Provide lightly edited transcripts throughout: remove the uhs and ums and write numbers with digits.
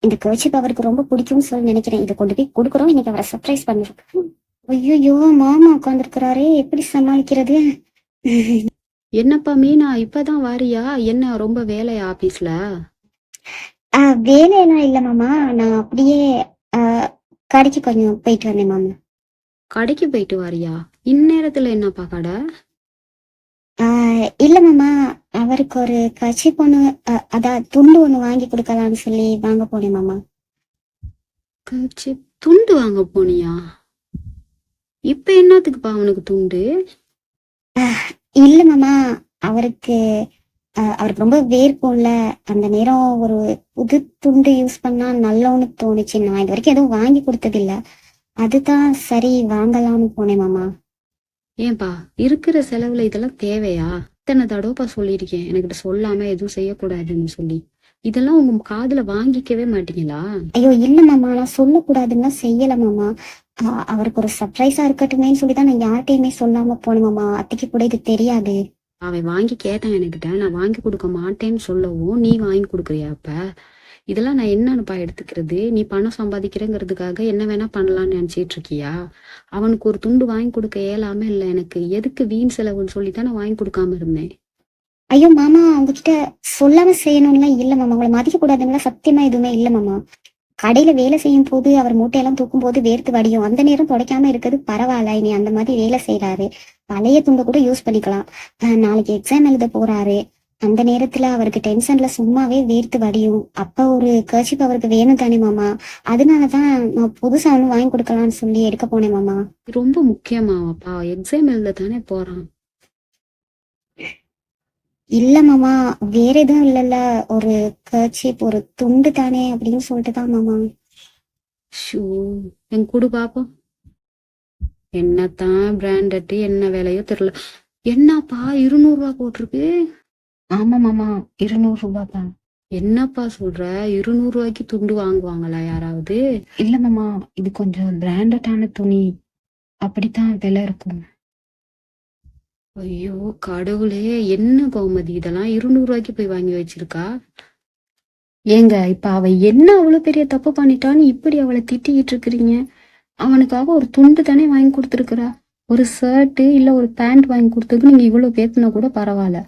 இந்த கர்ச்சிப் அவருக்கு ரொம்ப பிடிக்கும்னு சொல்லி நினைக்கிறேன். இதை கொண்டு போய் கொடுக்குறோம். இன்னைக்கு அவரை சர்ப்ரைஸ் பண்ணிருக்கோம். ஐயோ, மாமா உட்காந்துருக்கிறாரே, எப்படி சமாளிக்கிறது? என்னப்பா மீனா, இப்பதான் வாரியா? என்ன ரொம்ப வேலையா ஆபீஸ்ல? வேலையெல்லாம் இல்ல மாமா. நான் அப்படியே கடைக்கு கொஞ்சம் போயிட்டு வந்தேன் மாமா. கடைக்கு போயிட்டு வாரியா? இந்நேரத்துல என்னப்பா கடை? இல்ல மாமா, அவருக்கு ஒரு கர்ச்சிப் ஒண்ணு, அதான் துண்டு ஒண்ணு வாங்கி கொடுக்கலாம்னு சொல்லி வாங்க போனேன் மாமா. துண்டு வாங்க போனியா? இப்ப என்னத்துக்குப்பா அவனுக்கு துண்டு? இல்ல மாமா, அவருக்கு அவருக்கு ரொம்ப வேர்க்கும்ல, அந்த நேரம் ஒரு புது துண்டு யூஸ் பண்ணா நல்லவனு தோணுச்சு. நான் இது வரைக்கும் எதுவும் வாங்கி கொடுத்தது இல்ல, அதுதான் சரி வாங்கலாம்னு போனேன் மாமா. ஏன்பா இருக்கிற செலவுல இதெல்லாம் தேவையா? இத்தனை தடவைப்பா சொல்லியிருக்கேன் எனக்கிட்ட சொல்லாம எதுவும் செய்யக்கூடாதுன்னு சொல்லி. இதெல்லாம் உங்க காதுல வாங்கிக்கவே மாட்டீங்களா? ஐயோ இல்ல மாமா, நான் சொல்லக்கூடாதுன்னா செய்யல மாமா. அவருக்கு ஒரு சர்ப்ரைஸா இருக்கட்டுமேன்னு சொல்லிதான் நான் யார்கிட்டயுமே சொல்லாம போனேன் மாமா. அத்தைக்கு கூட இது தெரியாது. அவன் வாங்கி கேட்டான் என்கிட்ட, நான் வாங்கி கொடுக்க மாட்டேன்னு சொல்லவும் நீ வாங்கி கொடுக்குறியா? அப்ப இதெல்லாம் நான் என்னன்னுப்பா எடுத்துக்கிறது? நீ பணம் சம்பாதிக்கிறேங்கிறதுக்காக என்ன வேணா பண்ணலாம்னு நினைச்சிட்டு இருக்கியா? அவனுக்கு ஒரு துண்டு வாங்கி கொடுக்க இயலாம இல்ல எனக்கு. எதுக்கு வீண் செலவுன்னு சொல்லித்தான் நான் வாங்கி கொடுக்காம இருந்தேன். ஐயோ மாமா, உங்ககிட்ட சொல்லாம செய்யணும்லாம் இல்ல மாமா. உங்களை மதிக்க கூடாதுங்களா சத்தியமா எதுவுமே இல்ல மாமா. கடையில வேலை செய்யும் போது அவர் மூட்டையெல்லாம் தூக்கும் போது வேர்த்து வடியும், அந்த நேரம் துடைக்காம இருக்கிறது பரவாயில்ல. இனி அந்த மாதிரி வேலை செய்யறாரு, பழைய துண்டை கூட யூஸ் பண்ணிக்கலாம். நாளைக்கு எக்ஸாம் எழுத போறாரு, அந்த நேரத்துல அவருக்கு டென்ஷன்ல சும்மாவே வேர்த்து வடியும். அப்ப ஒரு கர்ச்சிப் அவருக்கு வேணும் தானே மாமா. அதனாலதான் நான் புதுசா ஒண்ணு வாங்கி கொடுக்கலாம்னு சொல்லி எடுக்க போனேன் மாமா. ரொம்ப முக்கியமாவாப்பா? எக்ஸாம் எழுத தானே போறான். இல்ல மாமா, வேற எதுவும் இல்லல்ல, ஒரு கர்ச்சிப் ஒரு துண்டு தானே அப்படின்னு சொல்லிட்டுதான் மாமா. ஷூ, என் கூடு பாப்போம். என்னத்தான் பிராண்டட் என்ன வேலையோ தெரியல. என்னப்பா 200 போட்டிருக்கு? ஆமா மாமா, 200 ரூபாய் தான். என்னப்பா சொல்ற? 200 துண்டு வாங்குவாங்களா யாராவது? இல்ல மாமா, இது கொஞ்சம் பிராண்டடான துணி, அப்படித்தான் விலை இருக்கும். ஐயோ கடவுளே, என்ன கோமதி இதெல்லாம் 200 போய் வாங்கி வச்சிருக்கா? ஏங்க இப்ப அவ என்ன அவ்வளவு பெரிய தப்பு பண்ணிட்டான்னு இப்படி அவளை திட்டிக்கிட்டு இருக்கிறீங்க? அவனுக்காக ஒரு துண்டு தானே வாங்கி கொடுத்துருக்குறா. ஒரு ஷர்ட் இல்ல ஒரு பேண்ட் வாங்கி கொடுத்ததுக்கு நீங்க இவ்வளவு பேத்துனா கூட பரவாயில்ல.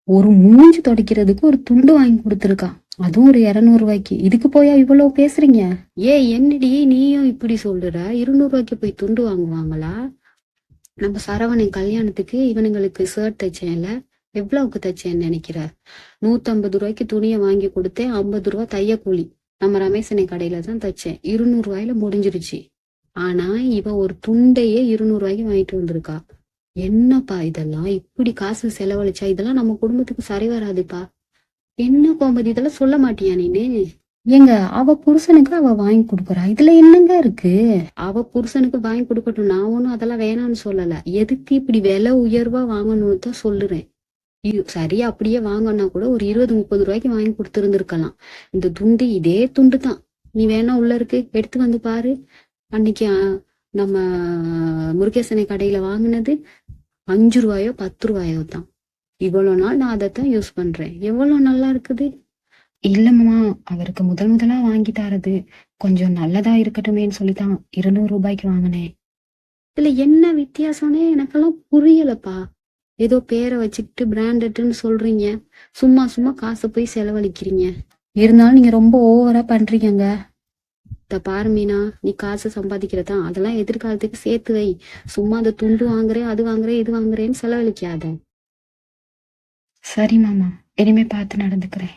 ஒரு மூஞ்சி துடைக்கிறதுக்கு ஒரு துண்டு வாங்கி கொடுத்துருக்கா, அதுவும் ஒரு 200. இதுக்கு போயா இவ்வளவு பேசுறீங்க? என்னடி நீயும் இப்படி சொல்ற? 200 போய் துண்டு வாங்குவாங்களா? நம்ம சரவணன் கல்யாணத்துக்கு இவனுங்களுக்கு ஷர்ட் தைச்சேன்ல, எவ்வளவுக்கு தைச்சேன்னு நினைக்கிற? 150 துணியை வாங்கி கொடுத்தேன், 50 தைய கூலி. நம்ம ரமேசனை கடையில தான் தைச்சேன், 200 முடிஞ்சிருச்சு. ஆனா இவ ஒரு துண்டையே 200 வாங்கிட்டு வந்திருக்கா. என்னப்பா இதெல்லாம்? இப்படி காசு செலவழிச்சா இதெல்லாம் நம்ம குடும்பத்துக்கு சரி வராதுப்பா. என்ன கோமதி இதெல்லாம் சொல்ல மாட்டியா நீனு? ஏங்க அவ புருஷனுக்கு அவ வாங்கி கொடுக்குறா, இதுல என்னங்க இருக்கு? அவ புருஷனுக்கு வாங்கி கொடுக்கட்டும், நான் ஒண்ணும் அதெல்லாம் வேணாம்னு சொல்லல. எதுக்கு இப்படி விலை உயர்வா வாங்கணும்னு தான் சொல்லுறேன். சரியா அப்படியே வாங்கினா கூட ஒரு 20-30 வாங்கி கொடுத்துருந்துருக்கலாம். இந்த துண்டு இதே துண்டு தான், நீ வேணா உள்ள இருக்கு எடுத்து வந்து பாரு. அன்னைக்கு நம்ம முருகேசனை கடையில வாங்கினது 5 10 தான். இவ்வளவு நாள் நான் அதைத்தான் யூஸ் பண்றேன். எவ்வளவு நல்லா இருக்குது. இல்லம்மா, அவருக்கு முதலா வாங்கி தரது கொஞ்சம் நல்லதா இருக்கட்டுமேன்னு சொல்லிதான் 200 வாங்கினேன். இதுல என்ன வித்தியாசம்னே எனக்கெல்லாம் புரியலப்பா. ஏதோ பேரை வச்சுக்கிட்டு பிராண்டட்னு சொல்றீங்க, சும்மா சும்மா காசை போய் செலவழிக்கிறீங்க. இருந்தாலும் நீங்க ரொம்ப ஓவரா பண்றீங்க. பாரு மீனா, நீ காசு சம்பாதிக்கிறதான், அதெல்லாம் எதிர்காலத்துக்கு சேர்த்து வை. சும்மா அந்த துண்டு வாங்குறேன் அது வாங்குறேன் இது வாங்குறேன்னு செலவழிக்காத. சரி மாமா, இனிமே பார்த்து நடந்துக்கிறேன்.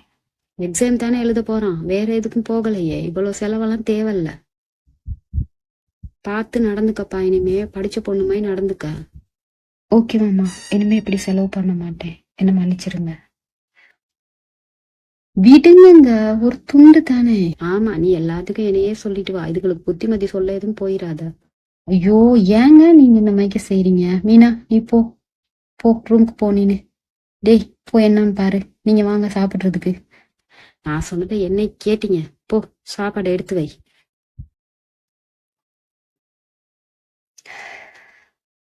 எக்ஸாம் தானே எழுத போறான், வேற எதுக்கும் போகலையே. இவ்வளவு செலவெல்லாம் தேவையில்ல. பார்த்து நடந்துக்கப்பா, இனிமே படிச்ச பொண்ணு மாதிரி நடந்துக்க. ஓகே மாமா, இனிமே இப்படி செலவு பண்ண மாட்டேன், என்ன மன்னிச்சிருங்க. விடுங்க, ஒரு துண்டு தானே. ஆமா, நீ எல்லாத்துக்கும் என்னையே சொல்லிட்டு வா, இதுகளுக்கு புத்திமதி சொல்ல எதுவும் போயிடாத. ஐயோ ஏங்க நீங்க இந்த மாதிரி செய்றீங்க? மீனா நீ போ ரூமுக்கு போ. நீனு டேய் போ, என்னன்னு பாரு. நீங்க வாங்க சாப்பிடுறதுக்கு. நான் சொன்னதை என்ன கேட்டீங்க? போ சாப்பாடு எடுத்து வை.